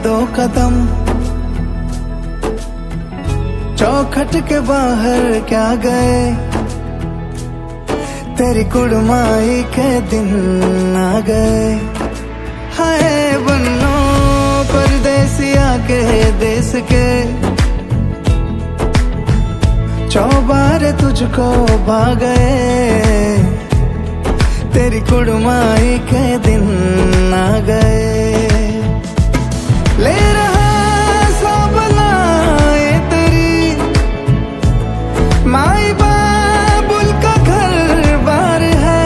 दो कदम, चौखट के बाहर क्या गए, तेरी कुड़माई के दिन आ गए। हाय बन्नो परदेसिया के देश के, चौबारे तुझको भा गए, तेरी कुड़माई के दिन आ गए। ले रहा सब लाए तेरी माई बाबुल का घर बार है,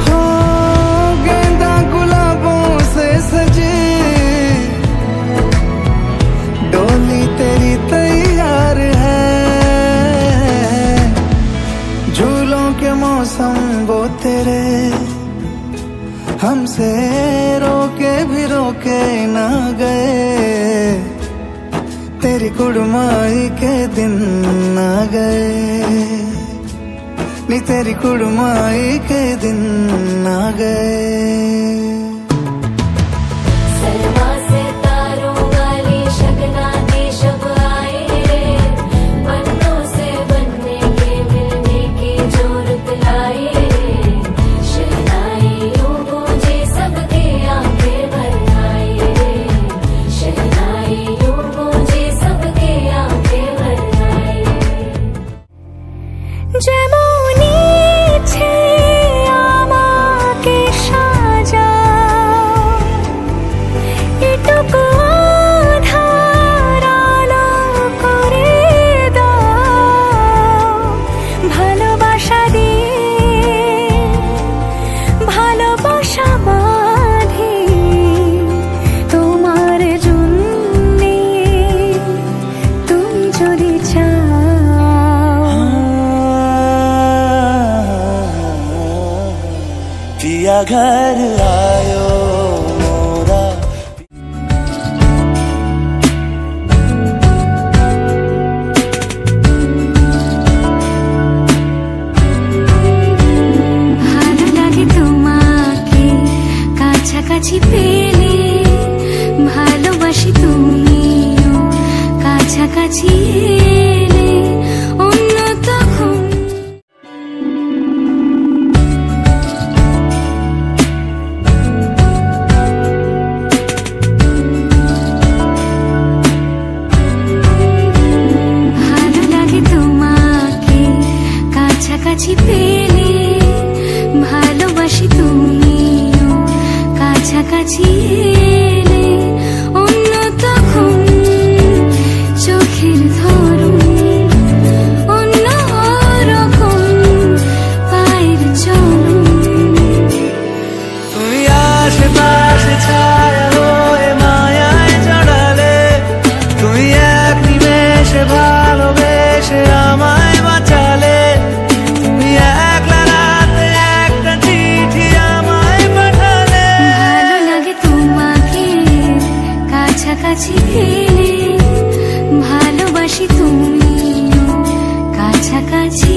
हो गेंदा गुलाबों से सजे, डोली तेरी तैयार है। झूलों के मौसम वो तेरे, हमसे रोके भी रोके ना गए, तेरी कुड़माई के दिन आ गए, नी तेरी कुड़माई के दिन आ गए। पिया घर आयो मोरा, ভালো লাগে তোমাকে কাছাকাছি পেলে, ভালোবাসি তুমিও কাছাকাছি এলে, অন্য তখন কাছাকাছি পেলে, ভালোবাসি তুমিও কাছাকাছি এলে, অন্য তখন চোখের ধরন অন্য রকম, পায়ের চলন। তুমি আশেপাশে ছায়া হয়ে মায়ায় জড়ালে, তুমি এক নিমেষে ভালোবেসে আমায় বাঁচালে, তুমি একলা রাতে একটা চিঠি আমায় পাঠালে। ভালো লাগে তোমাকে কাছাকাছি পেলে, ভালোবাসি তুমিও কাছাকাছি।